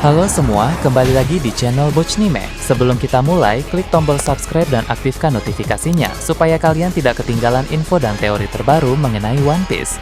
Halo semua, kembali lagi di channel Bochnime. Sebelum kita mulai, klik tombol subscribe dan aktifkan notifikasinya supaya kalian tidak ketinggalan info dan teori terbaru mengenai One Piece.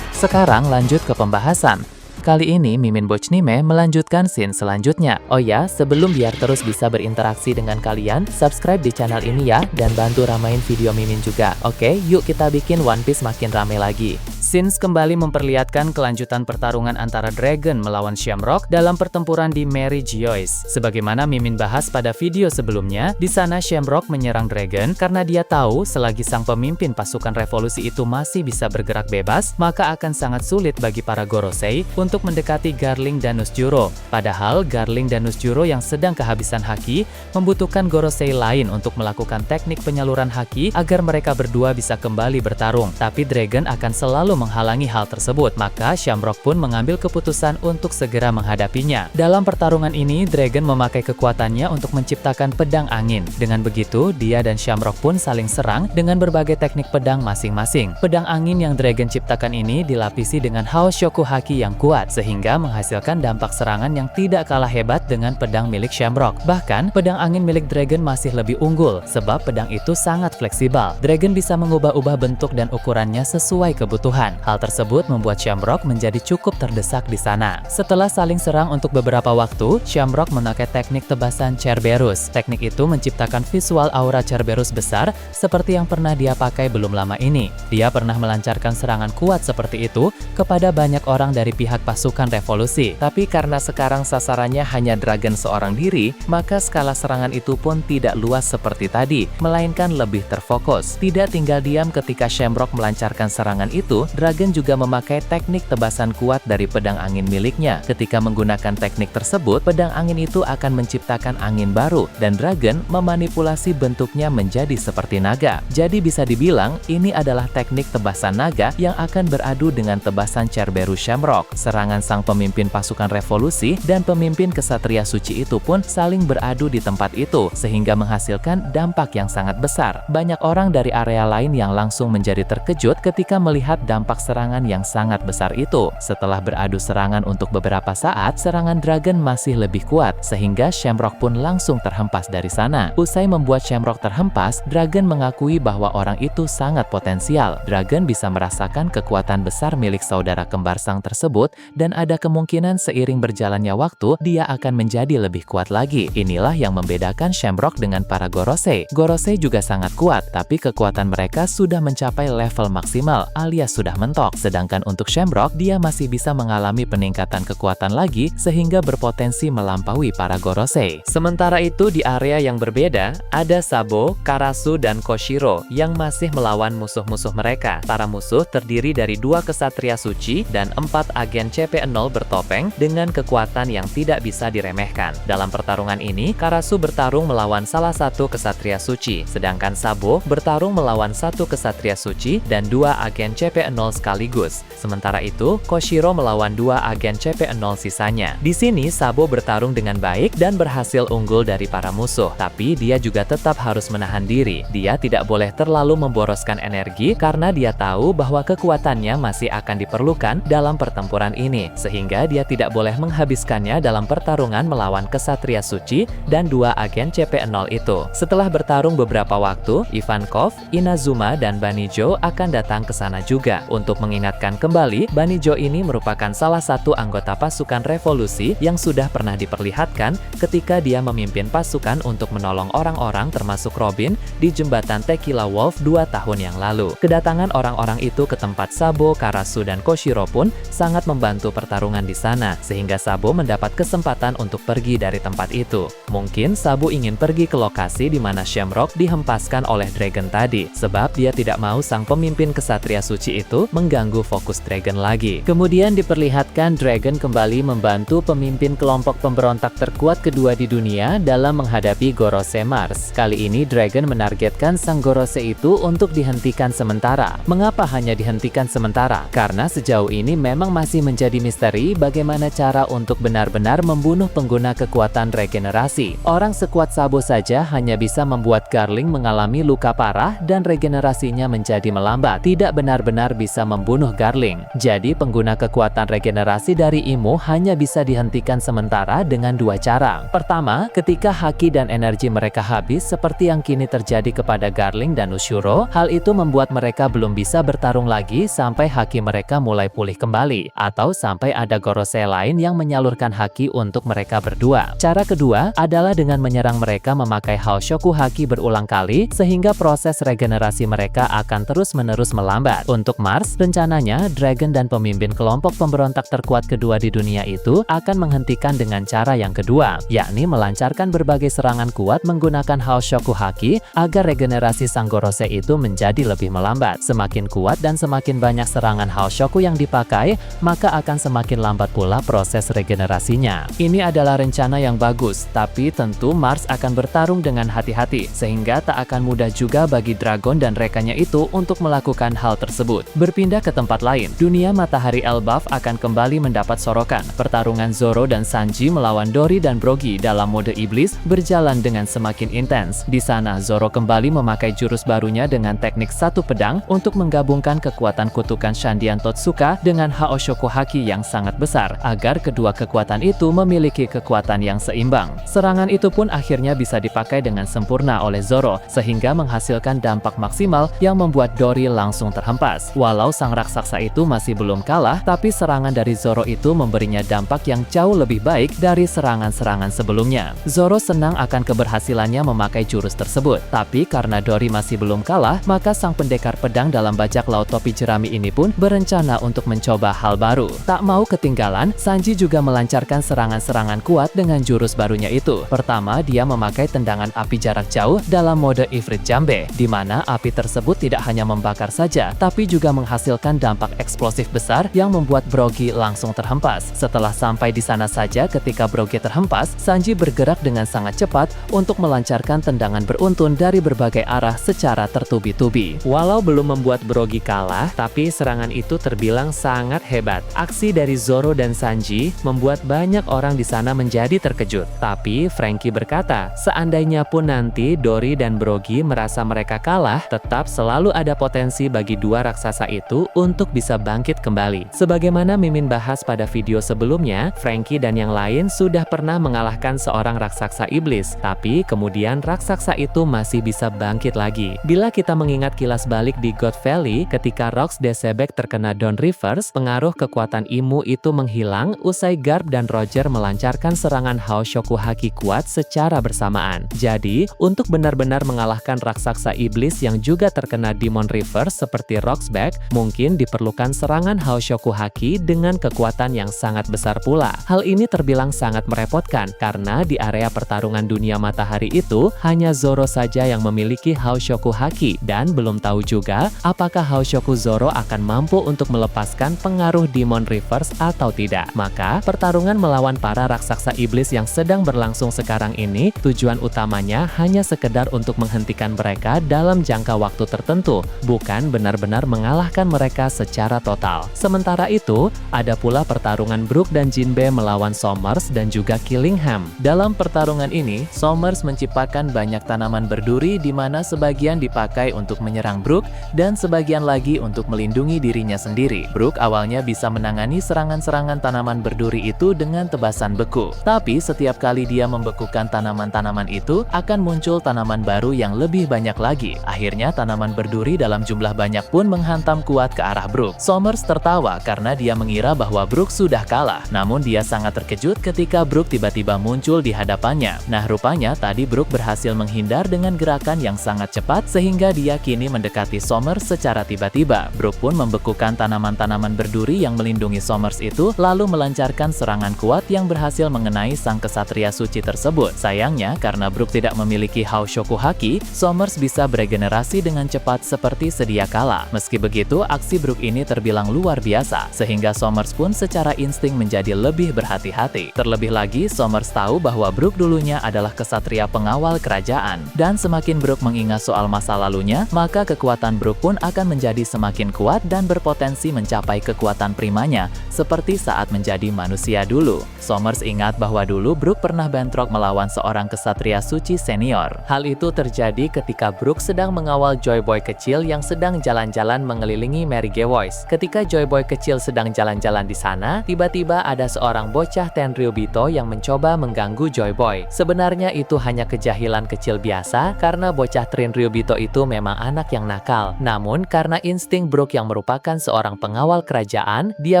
Sekarang lanjut ke pembahasan. Kali ini Mimin Bochnime melanjutkan scene selanjutnya. Oh ya, sebelum biar terus bisa berinteraksi dengan kalian, subscribe di channel ini ya, dan bantu ramein video Mimin juga. Oke, yuk kita bikin One Piece makin rame lagi. Scenes kembali memperlihatkan kelanjutan pertarungan antara Dragon melawan Shamrock dalam pertempuran di Mary Geoise. Sebagaimana Mimin bahas pada video sebelumnya, di sana Shamrock menyerang Dragon karena dia tahu selagi sang pemimpin pasukan revolusi itu masih bisa bergerak bebas, maka akan sangat sulit bagi para Gorosei untuk mendekati Garling dan Nusjuro. Padahal Garling dan Nusjuro yang sedang kehabisan haki membutuhkan Gorosei lain untuk melakukan teknik penyaluran haki agar mereka berdua bisa kembali bertarung. Tapi Dragon akan selalu menghalangi hal tersebut, maka Shamrock pun mengambil keputusan untuk segera menghadapinya. Dalam pertarungan ini, Dragon memakai kekuatannya untuk menciptakan pedang angin. Dengan begitu, dia dan Shamrock pun saling serang dengan berbagai teknik pedang masing-masing. Pedang angin yang Dragon ciptakan ini dilapisi dengan Haoshoku Haki yang kuat, sehingga menghasilkan dampak serangan yang tidak kalah hebat dengan pedang milik Shamrock. Bahkan, pedang angin milik Dragon masih lebih unggul, sebab pedang itu sangat fleksibel. Dragon bisa mengubah-ubah bentuk dan ukurannya sesuai kebutuhan. Hal tersebut membuat Shamrock menjadi cukup terdesak di sana. Setelah saling serang untuk beberapa waktu, Shamrock memakai teknik tebasan Cerberus. Teknik itu menciptakan visual aura Cerberus besar seperti yang pernah dia pakai belum lama ini. Dia pernah melancarkan serangan kuat seperti itu kepada banyak orang dari pihak pasukan revolusi. Tapi karena sekarang sasarannya hanya Dragon seorang diri, maka skala serangan itu pun tidak luas seperti tadi, melainkan lebih terfokus. Tidak tinggal diam ketika Shamrock melancarkan serangan itu, Dragon juga memakai teknik tebasan kuat dari pedang angin miliknya. Ketika menggunakan teknik tersebut, pedang angin itu akan menciptakan angin baru, dan Dragon memanipulasi bentuknya menjadi seperti naga. Jadi bisa dibilang, ini adalah teknik tebasan naga yang akan beradu dengan tebasan Cerberus Shamrock. Serangan sang pemimpin pasukan revolusi dan pemimpin kesatria suci itu pun saling beradu di tempat itu, sehingga menghasilkan dampak yang sangat besar. Banyak orang dari area lain yang langsung menjadi terkejut ketika melihat dampak serangan yang sangat besar itu. Setelah beradu serangan untuk beberapa saat, serangan Dragon masih lebih kuat, sehingga Shamrock pun langsung terhempas dari sana. Usai membuat Shamrock terhempas, Dragon mengakui bahwa orang itu sangat potensial. Dragon bisa merasakan kekuatan besar milik saudara kembar sang tersebut, dan ada kemungkinan seiring berjalannya waktu, dia akan menjadi lebih kuat lagi. Inilah yang membedakan Shamrock dengan para Gorosei. Gorosei juga sangat kuat, tapi kekuatan mereka sudah mencapai level maksimal, alias sudah mentok. Sedangkan untuk Shamrock, dia masih bisa mengalami peningkatan kekuatan lagi sehingga berpotensi melampaui para Gorosei. Sementara itu di area yang berbeda, ada Sabo, Karasu, dan Koshiro yang masih melawan musuh-musuh mereka. Para musuh terdiri dari 2 kesatria suci dan 4 agen CP0 bertopeng dengan kekuatan yang tidak bisa diremehkan. Dalam pertarungan ini, Karasu bertarung melawan salah satu kesatria suci, sedangkan Sabo bertarung melawan 1 kesatria suci dan 2 agen CP0 sekaligus. Sementara itu, Koshiro melawan 2 agen CP0 sisanya. Di sini, Sabo bertarung dengan baik dan berhasil unggul dari para musuh, tapi dia juga tetap harus menahan diri. Dia tidak boleh terlalu memboroskan energi karena dia tahu bahwa kekuatannya masih akan diperlukan dalam pertempuran ini, sehingga dia tidak boleh menghabiskannya dalam pertarungan melawan kesatria suci dan 2 agen CP0 itu. Setelah bertarung beberapa waktu, Ivankov, Inazuma, dan Banjo akan datang ke sana juga. Untuk mengingatkan kembali, Banjo ini merupakan salah satu anggota pasukan revolusi yang sudah pernah diperlihatkan ketika dia memimpin pasukan untuk menolong orang-orang termasuk Robin di jembatan Tequila Wolf 2 tahun yang lalu. Kedatangan orang-orang itu ke tempat Sabo, Karasu, dan Koshiro pun sangat membantu pertarungan di sana, sehingga Sabo mendapat kesempatan untuk pergi dari tempat itu. Mungkin Sabo ingin pergi ke lokasi di mana Shamrock dihempaskan oleh Dragon tadi, sebab dia tidak mau sang pemimpin kesatria suci itu mengganggu fokus Dragon lagi. Kemudian diperlihatkan Dragon kembali membantu pemimpin kelompok pemberontak terkuat kedua di dunia dalam menghadapi Gorosei Mars. Kali ini Dragon menargetkan sang Gorosei itu untuk dihentikan sementara. Mengapa hanya dihentikan sementara? Karena sejauh ini memang masih menjadi misteri bagaimana cara untuk benar-benar membunuh pengguna kekuatan regenerasi. Orang sekuat Sabo saja hanya bisa membuat Garling mengalami luka parah dan regenerasinya menjadi melambat. Tidak benar-benar bisa bisa membunuh Garling. Jadi pengguna kekuatan regenerasi dari Imu hanya bisa dihentikan sementara dengan dua cara. Pertama, ketika haki dan energi mereka habis seperti yang kini terjadi kepada Garling dan Ushuro, hal itu membuat mereka belum bisa bertarung lagi sampai haki mereka mulai pulih kembali, atau sampai ada Gorosei lain yang menyalurkan haki untuk mereka berdua. Cara kedua adalah dengan menyerang mereka memakai Haoshoku haki berulang kali, sehingga proses regenerasi mereka akan terus-menerus melambat. Untuk Mars, rencananya Dragon dan pemimpin kelompok pemberontak terkuat kedua di dunia itu akan menghentikan dengan cara yang kedua, yakni melancarkan berbagai serangan kuat menggunakan Haoshoku haki agar regenerasi sang Gorosei itu menjadi lebih melambat. Semakin kuat dan semakin banyak serangan Haoshoku yang dipakai, maka akan semakin lambat pula proses regenerasinya. Ini adalah rencana yang bagus, tapi tentu Mars akan bertarung dengan hati-hati, sehingga tak akan mudah juga bagi Dragon dan rekannya itu untuk melakukan hal tersebut. Berpindah ke tempat lain, dunia Matahari Elbaf akan kembali mendapat sorokan. Pertarungan Zoro dan Sanji melawan Dori dan Brogy dalam mode iblis berjalan dengan semakin intens. Di sana, Zoro kembali memakai jurus barunya dengan teknik satu pedang untuk menggabungkan kekuatan kutukan Shandian Totsuka dengan Haoshoku haki yang sangat besar, agar kedua kekuatan itu memiliki kekuatan yang seimbang. Serangan itu pun akhirnya bisa dipakai dengan sempurna oleh Zoro, sehingga menghasilkan dampak maksimal yang membuat Dori langsung terhempas. Walau sang raksasa itu masih belum kalah, tapi serangan dari Zoro itu memberinya dampak yang jauh lebih baik dari serangan-serangan sebelumnya. Zoro senang akan keberhasilannya memakai jurus tersebut, tapi karena Dori masih belum kalah, maka sang pendekar pedang dalam bajak laut topi jerami ini pun berencana untuk mencoba hal baru. Tak mau ketinggalan, Sanji juga melancarkan serangan-serangan kuat dengan jurus barunya itu. Pertama, dia memakai tendangan api jarak jauh dalam mode Ifrit Jambe, di mana api tersebut tidak hanya membakar saja, tapi juga menghasilkan dampak eksplosif besar yang membuat Brogy langsung terhempas. Setelah sampai di sana saja, ketika Brogy terhempas, Sanji bergerak dengan sangat cepat untuk melancarkan tendangan beruntun dari berbagai arah secara tertubi-tubi. Walau belum membuat Brogy kalah, tapi serangan itu terbilang sangat hebat. Aksi dari Zoro dan Sanji membuat banyak orang di sana menjadi terkejut. Tapi Franky berkata, seandainya pun nanti Dori dan Brogy merasa mereka kalah, tetap selalu ada potensi bagi dua raksasa itu untuk bisa bangkit kembali. Sebagaimana Mimin bahas pada video sebelumnya, Franky dan yang lain sudah pernah mengalahkan seorang raksasa iblis, tapi kemudian raksasa itu masih bisa bangkit lagi. Bila kita mengingat kilas balik di God Valley, ketika Rox Desebek terkena Dawn Reverse, pengaruh kekuatan Imu itu menghilang usai Garp dan Roger melancarkan serangan Haoshoku haki kuat secara bersamaan. Jadi, untuk benar-benar mengalahkan raksasa iblis yang juga terkena Demon Reverse seperti Roxback, mungkin diperlukan serangan Haoshoku haki dengan kekuatan yang sangat besar pula. Hal ini terbilang sangat merepotkan karena di area pertarungan dunia matahari itu hanya Zoro saja yang memiliki Haoshoku haki, dan belum tahu juga apakah Haoshoku Zoro akan mampu untuk melepaskan pengaruh Demon Reverse atau tidak. Maka pertarungan melawan para raksasa iblis yang sedang berlangsung sekarang ini, tujuan utamanya hanya sekedar untuk menghentikan mereka dalam jangka waktu tertentu, bukan benar-benar mengalahkan mereka secara total. Sementara itu, ada pula pertarungan Brook dan Jinbe melawan Somers dan juga Killingham. Dalam pertarungan ini, Somers menciptakan banyak tanaman berduri di mana sebagian dipakai untuk menyerang Brook dan sebagian lagi untuk melindungi dirinya sendiri. Brook awalnya bisa menangani serangan-serangan tanaman berduri itu dengan tebasan beku. Tapi setiap kali dia membekukan tanaman-tanaman itu, akan muncul tanaman baru yang lebih banyak lagi. Akhirnya tanaman berduri dalam jumlah banyak pun menghantam kuat ke arah Brook. Somers tertawa karena dia mengira bahwa Brook sudah kalah. Namun dia sangat terkejut ketika Brook tiba-tiba muncul di hadapannya. Nah, rupanya tadi Brook berhasil menghindar dengan gerakan yang sangat cepat sehingga dia kini mendekati Somers secara tiba-tiba. Brook pun membekukan tanaman-tanaman berduri yang melindungi Somers itu, lalu melancarkan serangan kuat yang berhasil mengenai sang kesatria suci tersebut. Sayangnya, karena Brook tidak memiliki Haoshoku haki, Somers bisa beregenerasi dengan cepat seperti sedia kala. Meski begitu, aksi Brook ini terbilang luar biasa, sehingga Somers pun secara insting menjadi lebih berhati-hati. Terlebih lagi, Somers tahu bahwa Brook dulunya adalah kesatria pengawal kerajaan, dan semakin Brook mengingat soal masa lalunya, maka kekuatan Brook pun akan menjadi semakin kuat dan berpotensi mencapai kekuatan primanya, seperti saat menjadi manusia dulu. Somers ingat bahwa dulu Brook pernah bentrok melawan seorang kesatria suci senior. Hal itu terjadi ketika Brook sedang mengawal Joy Boy kecil yang sedang jalan-jalan mengelilingi mengelilingi Mary Geoise. Ketika Joy Boy kecil sedang jalan-jalan di sana, tiba-tiba ada seorang bocah Tenryubito yang mencoba mengganggu Joy Boy. Sebenarnya itu hanya kejahilan kecil biasa karena bocah Tenryubito itu memang anak yang nakal. Namun karena insting Brook yang merupakan seorang pengawal kerajaan, dia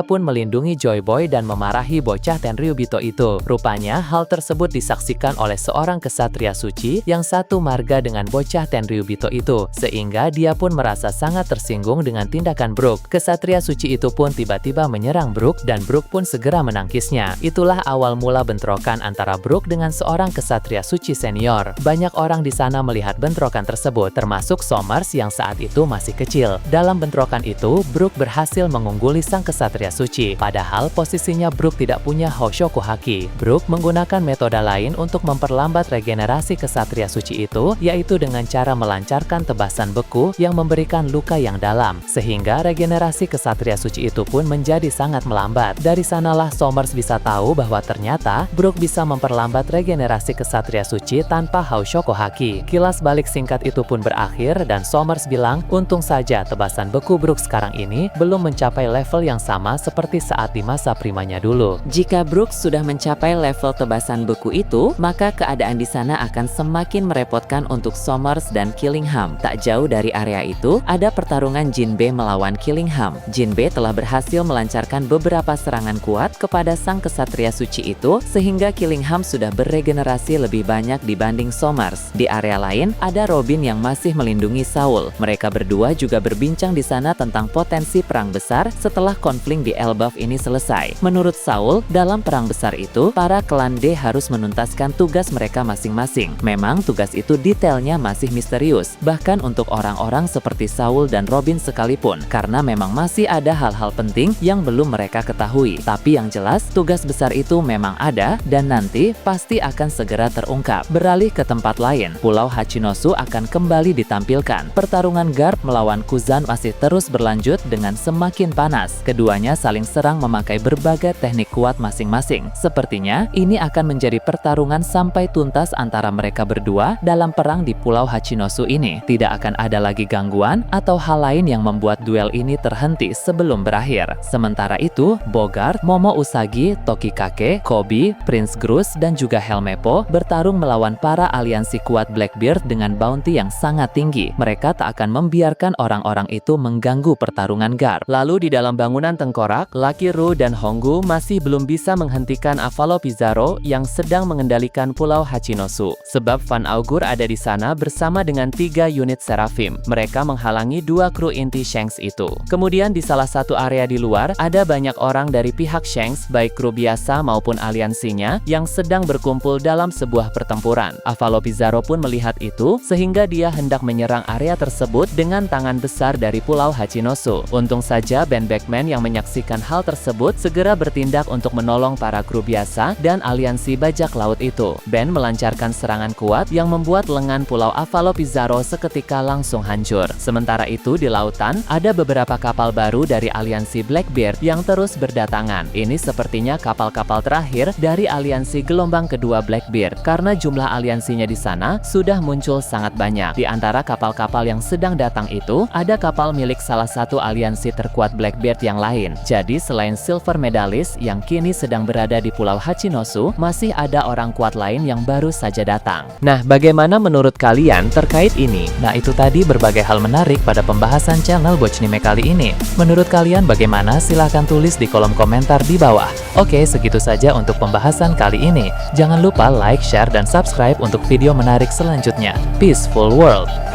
pun melindungi Joy Boy dan memarahi bocah Tenryubito itu. Rupanya hal tersebut disaksikan oleh seorang kesatria suci yang satu marga dengan bocah Tenryubito itu, sehingga dia pun merasa sangat tersinggung dengan tindakan Brook. Kesatria suci itu pun tiba-tiba menyerang Brook dan Brook pun segera menangkisnya. Itulah awal mula bentrokan antara Brook dengan seorang kesatria suci senior. Banyak orang di sana melihat bentrokan tersebut, termasuk Somers yang saat itu masih kecil. Dalam bentrokan itu, Brook berhasil mengungguli sang kesatria suci, padahal posisinya Brook tidak punya Hoshoku Haki. Brook menggunakan metode lain untuk memperlambat regenerasi kesatria suci itu, yaitu dengan cara melancarkan tebasan beku yang memberikan luka yang dalam, sehingga regenerasi kesatria suci itu pun menjadi sangat melambat. Dari sanalah Somers bisa tahu bahwa ternyata Brook bisa memperlambat regenerasi kesatria suci tanpa Hoshoku Haki. Kilas balik singkat itu pun berakhir dan Somers bilang, untung saja tebasan beku Brook sekarang ini belum mencapai level yang sama seperti saat di masa primanya dulu. Jika Brook sudah mencapai level tebasan beku itu, maka keadaan di sana akan semakin merepotkan untuk Somers dan Killingham. Tak jauh dari area itu, ada pertarungan Jinbe melawan Killingham. Jinbe telah berhasil melancarkan beberapa serangan kuat kepada sang kesatria suci itu, sehingga Killingham sudah beregenerasi lebih banyak dibanding Somers. Di area lain, ada Robin yang masih melindungi Saul. Mereka berdua juga berbincang di sana tentang potensi perang besar setelah konflik di Elbaf ini selesai. Menurut Saul, dalam perang besar itu, para klan D harus menuntaskan tugas mereka masing-masing. Memang tugas itu detailnya masih misterius, bahkan untuk orang-orang seperti Saul dan Robin sekalipun, karena memang masih ada hal-hal penting yang belum mereka ketahui. Tapi yang jelas, tugas besar itu memang ada dan nanti pasti akan segera terungkap. Beralih ke tempat lain, Pulau Hachinosu akan kembali ditampilkan. Pertarungan Garp melawan Kuzan masih terus berlanjut dengan semakin panas. Keduanya saling serang memakai berbagai teknik kuat masing-masing. Sepertinya ini akan menjadi pertarungan sampai tuntas antara mereka berdua dalam perang di Pulau Hachinosu ini. Tidak akan ada lagi gangguan atau hal lain yang membuat duel ini terhenti sebelum berakhir. Sementara itu, Bogart, Momo Usagi, Tokikake, Kobe, Prince Grus, dan juga Helmepo bertarung melawan para aliansi kuat Blackbeard dengan bounty yang sangat tinggi. Mereka tak akan membiarkan orang-orang itu mengganggu pertarungan Garp. Lalu di dalam bangunan tengkorak, Lucky Roux dan Honggu masih belum bisa menghentikan Avalo Pizarro yang sedang mengendalikan Pulau Hachinosu. Sebab Van Augur ada di sana bersama dengan 3 unit Seraphim. Mereka menghalangi 2 kru inti Shanks itu. Kemudian di salah satu area di luar, ada banyak orang dari pihak Shanks, baik kru biasa maupun aliansinya, yang sedang berkumpul dalam sebuah pertempuran. Avalo Pizarro pun melihat itu, sehingga dia hendak menyerang area tersebut dengan tangan besar dari Pulau Hachinosu. Untung saja Ben Beckman yang menyaksikan hal tersebut segera bertindak untuk menolong para kru biasa dan aliansi bajak laut itu. Ben melancarkan serangan kuat yang membuat lengan Pulau Avalo Pizarro seketika langsung hancur. Sementara itu di lautan, ada beberapa kapal baru dari aliansi Blackbeard yang terus berdatangan. Ini sepertinya kapal-kapal terakhir dari aliansi gelombang kedua Blackbeard, karena jumlah aliansinya di sana sudah muncul sangat banyak. Di antara kapal-kapal yang sedang datang itu, ada kapal milik salah satu aliansi terkuat Blackbeard yang lain. Jadi selain Silver Medalist yang kini sedang berada di Pulau Hachinosu, masih ada orang kuat lain yang baru saja datang. Nah, bagaimana menurut kalian terkait ini? Nah, itu tadi berbagai hal menarik pada pembahasan channel Bochnime kali ini. Menurut kalian bagaimana? Silahkan tulis di kolom komentar di bawah. Oke, segitu saja untuk pembahasan kali ini. Jangan lupa like, share, dan subscribe untuk video menarik selanjutnya. Peaceful World!